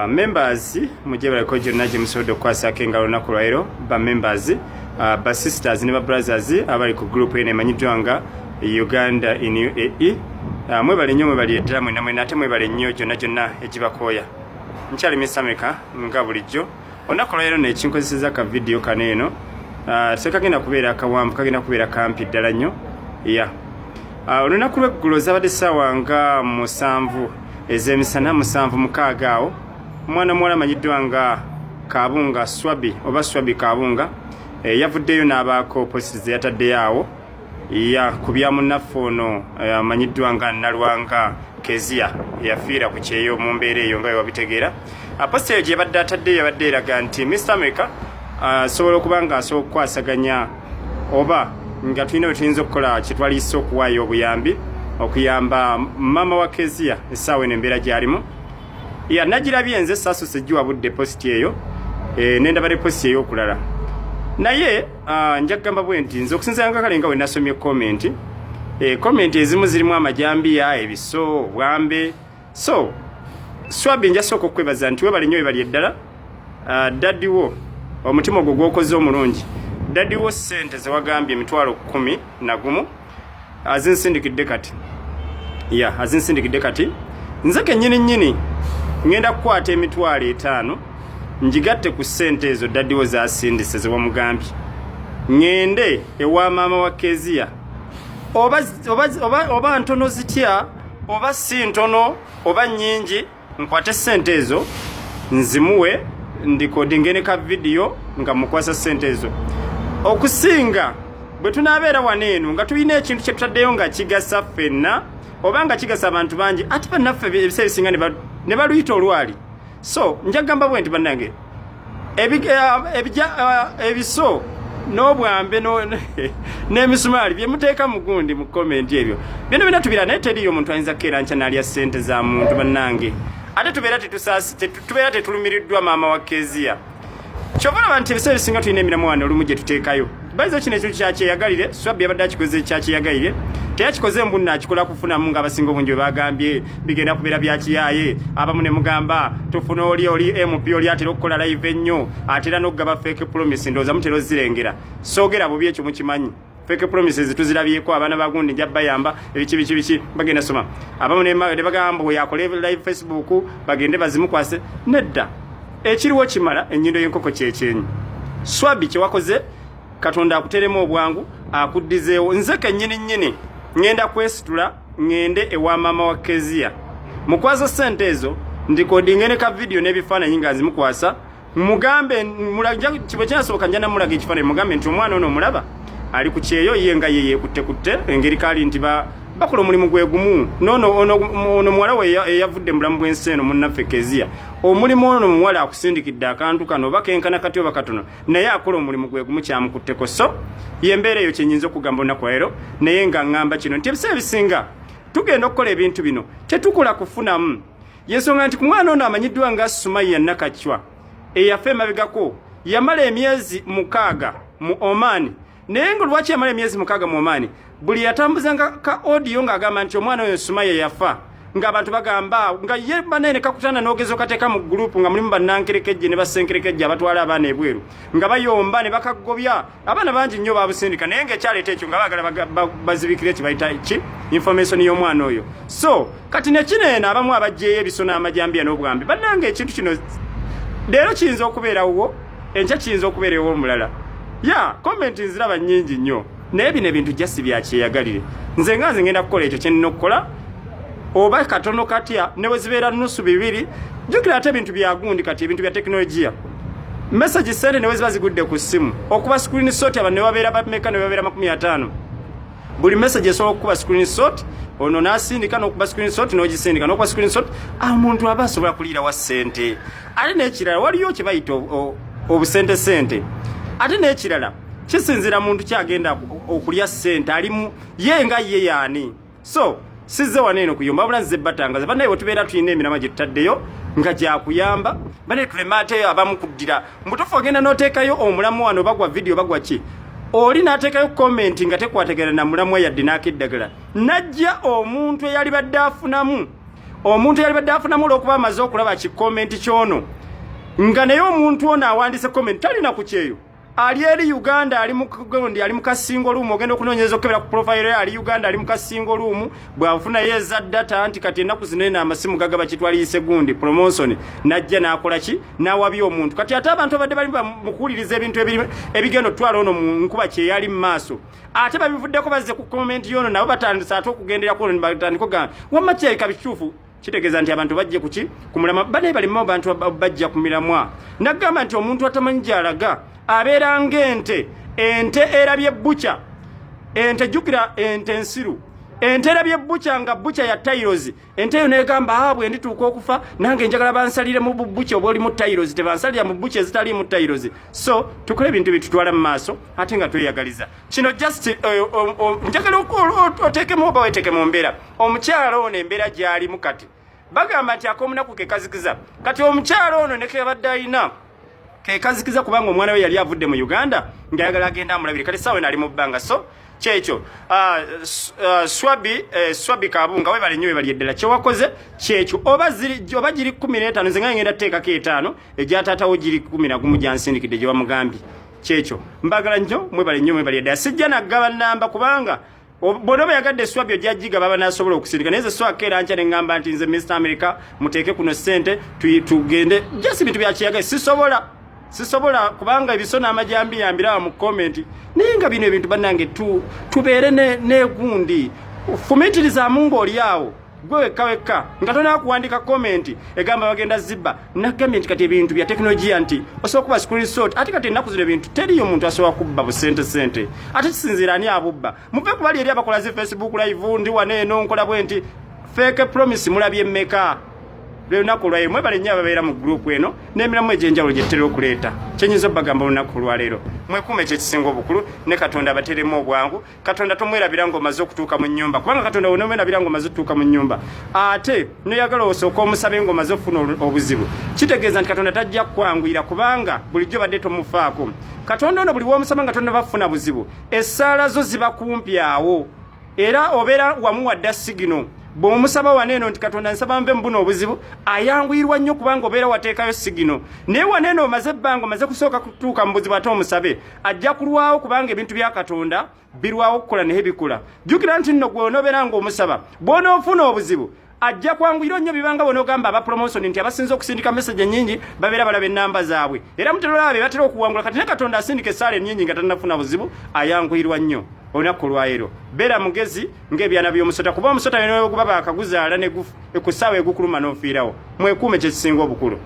Members mujebala ko jonna je musodo kwasa kenga lunaku lwaero ba members ba sisters ne ba brothers abali ku group ene manyitwanga Uganda in UAE mwe bali nnyo mwe bali edra mwe namwe nate mwe bali nnyo jonna ekibakoya nkyali Miss America nga bulijjo olunaku lwaero ne kinkozeseza ka video kaneeno sekagenda kubeera akawambu kagenda kubeera kampi ddala nnyo olunaku lweggulo zabadde ssaawa nga 7 ezemisana 7 awo mwana muwala amanyiddwa nga Kabunga Swabi oba Swabi Kabunga yavuddeyo n'abaako posti ze yataddeyo awo kubya munaffe ono amanyiddwa nga Nalwanga Kezia yafiira ku kyeyo mu mbeera eyo nga wabitegeera posti eyo gye yabadde ataddeyo yabadde eraga nti Mr. America asobola okuba nga asobola okukwasaganya oba nga tulina tuyinza okukola kyetwaliisa okuwaayo obuyambi okuyamba mama wa Kezia essaawa eno embeera gy'alimu nagirabye nze saasuse giwabudde posti eyo nendaba posti eyo okulala naye njagamba bwe nti nze okusinziira nga kale nga we nasomye komenti ezimu zirimu amajambiya ebiso obwambe so Swabi njasooka okwebaza nti webali nnyo webali eddala daddiwo omutima ogwo gwokoze omulungi daddiwo ssente zewagambye 11,000 azinsindikidde kati nze kennyini ngenda kukwata 5,000 njigatte ku ssente ezo daddiwo zasindise zewamugambye ngende ewa maama wa Kezia oba ntono zitya oba si ntono oba nnyingi nkwate ssente ezo nzimuwe ndikodingene ka video nga mukwasa ssente ezo okusinga bwe tunaabeera waneeno nga tulina ekintu kye tutaddeyo nga kigasa ffenna oba nga kigasa abantu bangi ate bannaffe ebiseera bisinga ne baluyita olwali so njagamba bwe nti bannange ebiso n'obwambe n'emisumaali bye muteeka mu gundi mu komenti ebyo byonna byonna tubira naye teriyo omuntu ayinza kukeera nkya n'alya ssente za muntu bannange ate tubeera tetulumiriddwa maama wa Kezia kyova olaba nti ebiseera bisinga tulina emiramu wano olumu gye tuteekayo bayiza kino ekintu kyakyeyagalire Swabi yabadde akikoze kyakyeyagalire teyakikoze mbunna akikola kufunamu ng'abasinga obungi bwe bagambye bigenda kubeera byakiyaaye abamu ne mugamba tufuna oli MP oli atera okukola live ennyo atera n'okugaba fake promise ndowooza mutera ozirengera soogera bubi ekyo mukimanyi fake promises tuzirabyeko abaana bagundi nja bayamba ebiki bagenda soma abamu ne bagamba bwe yakole live Facebook bagende bazimukwase nedda ekiriwo kimala ennyindo y'enkoko kyekyenyi Swabi kyewakoze Katonda akuteremu obwangu akuddizeewo nze kennyini ngenda kwesitula ngende ewa mama wa Kezia mukwasa ssente ezo ndikodingene ka video n'ebifaananyi nga zimukwasa mugambe kibe kyasooka njana mulaga ekifaananyi mugambe nti omwana ono omulaba ali ku kyeyo ye nga ye yeekutte engeri kaali nti bakola omulimu gwe gumu ono muwala we eyavudde mu bulamu bw'ensi eno munnaffe Kezia omulimu ono muwala akusindikidde akantu kano oba kenkana kati oba katono naye akola omulimu gwe gumu kyamukutteko so yembeera eyo kyenyinza okugamba olunaku leero naye nga ŋŋamba kino nti ebiseera bisinga tugenda okukola ebintu bino tetukola kufunamu yensonga nti ku mwana ono amanyiddwa nga Sumaiya Nakachwa eyafa emabegako yamala emyezi 6 mu Oman naye nga lwaki yamala emyezi 6 mu Oman buli yatambuzanga ka audio ng'agamba nti omwana oyo Sumaiya yafa ng'abantu bagamba nga ye banene kakutana n'ogezo kateeka mu gurupu nga mulimu bannankerekejje ne basenkerekejje abatwala abaana ebweru nga bayomba ne bakagobya abaana bangi nnyo babusindika naye ng'ekyaleeta ekyo nga baagala bazibikire kibayita ki information y'omwana oyo so kati nekineeno abamu abajjeeyo ebiso n'amajambiya n'obwambi bannange ekintu kino leero kiyinza okubeerawo enkya kiyinza okubeerawo omulala komenti nziraba nnyingi nnyo naye bino ebintu jasi byakyeyagalire nze ngenda kukola ekyo kyenina okukola oba katono katya ne bwe zibeera nusu 2 jjukira ate ebintu byagundi kati ebintu bya tekinologiya message sente ne bwe ziba zigudde ku ssimu okuba screenshot abantu ne babeera bameka ne babeera 50 buli message esobola okuba screenshot ono n'asindika n'okuba screenshot n'ogisindika n'okuba screenshot omuntu aba asobola kuliira wa ssente ate n'ekirala waliyo kye bayita obusente ate n'ekirala kisinzira muntu kyagenda okulya ssente alimu ye nga ye yaani so sizze waneeno kuyomba wabula nze batangaza bannaye bwe tubeera tulina emirama gye tutaddeyo nga gyakuyamba bannaye tulemateyo abamu kuddira mbutufu ogenda n'oteekayo omulamu wano bagwa video bagwa ki oli n'ateekayo komenti nga tekwategera na mulamu yadde n'akeddagala najja omuntu eyali badde afunamu omuntu yali badde afunamu olw'okuba amaze okulaba kikomenti kyono nga naye omuntu ono awandise komenti talina ku kyeyo ali eri Uganda ali mugondi ali mukasingo lumu ogenda okunoonyeza okebera ku profile ali Uganda ali mukasingo lumu bwafuna yeza data anti kati enaku zinene amasimu gagaba kitwalise gundi promotion najja nakola ki nawabi omuntu kati ate abantu abadde bali mukuliriza ebintu ebigendo twala ono nkuba kye yali maaso ate babivuddeko bazze ku comment yono nabo batandise ate okugendera ko batandiko ga wamma kye kabichufu kitegeeza nti abantu bajje kuki kumulama bane bali mu abantu bajja kumiramwa nagamba nti omuntu atamanyi alaga abeera ng'ente ente erabye butcha ente jukira ente nsiru ente erabye butcha nga butcha ya Tailozi ente yo negamba abwe ndituuka okufa nange njagala bansalire mu butcha oboli mu Tailozi tebansalira mu butcha ezitali mu Tailozi so tukole ebintu bitutwala mu maaso ate nga tweyagaliza kino just njagala oteke mu oba weteke mu mbeera omukyalo ono embeera gyali mu kati bagamba nti akomunaku ke kazikiza kati omukyalo ono ne kebadde ayina kazikiza kubanga omwana we yali avudde mu Uganda ngayagala agenda amulabire kale sawe nali mu bbanga so kyekyo swabi kabunga we bali nnyo bali eddala kye wakoze kyekyo oba giri 15 nze nga ngenda teekako 5 egyataatawo giri 11 gyansindikidde gye bamugambye kyekyo mbagala nnyo mwe bali nnyo mwe bali eddala sijja naggaba nnamba kubanga bonoba yagadde swabi ojyajiga baba nasobola okusindika naye ze swakera ncha nengamba nti nze Mr. America muteeke kuno sente tugende just bintu byakiyaga sisobola kubanga ebisona amajambi yambira mu comment ninga bino ebintu banange tubeere ne gundi fumitiriza mungu oliawo gwe kaweka ngatona kuandika comment egamba bagenda zibba nagamye nti kati ebintu bya teknolojia nti osokuba screenshot ati kati naku zino ebintu teriyo muntu asobola kubba bu sente ati kisinzira ani abubba muve kubali eri abakola zi Facebook live ndi waneeno nkola bwenti fake promise mulabye mmeka leo nakolwa yemwe bale nya babeera mu group eno nemiramu ejenjalo jetero okuleta kyenyizo bagamba lunaku lwa lero mwekume kye kisingo obukulu ne Katonda bateremu obwangu Katonda tomwera birango mazo okutuuka mu nyumba kubanga Katonda wonomena birango mazo okutuuka mu nyumba ate neyagala osooka omusabe ngo mazo ofuna obuzibu kitegeeza nti Katonda tajja kwanguyira kubanga bulijjo badde tomufaako Katonda ono buli womusaba nga Katonda bafuna buzibu essaala zo ziba kumpi awo era obeera wamu wadda sigino bomusaba waneeno nti Katonda nsaba mbe mbuno obuzibu ayanguyirwa nnyo kubanga obeera wateekayo sigino naye waneeno omaze ebbanga omaze kusooka kutuuka mu buzibu ate omusabe ajja kulwawo kubanga ebintu bya Katonda birwawo okukola naye bikola jjukira nti nno gwe onoobeera ng'omusaba bw'onoofuna obuzibu ajja kwanguyira nnyo bibanga bonogamba aba promotion nti abasinza okusindika message nyingi babeera balaba ennamba zaabwe era muterolabe batera okuwangula kati ne Katonda asindika essaala ennyingi nga tannafuna buzibu ayanguyirwa nnyo olunaku lwayiro beera mugezi ng'ebyana by'omusota kuba omusota ne bwe guba baakaguzaala ne ekussaawa egukuluma n'ofiirawo mwekuume kye kisinga obukulu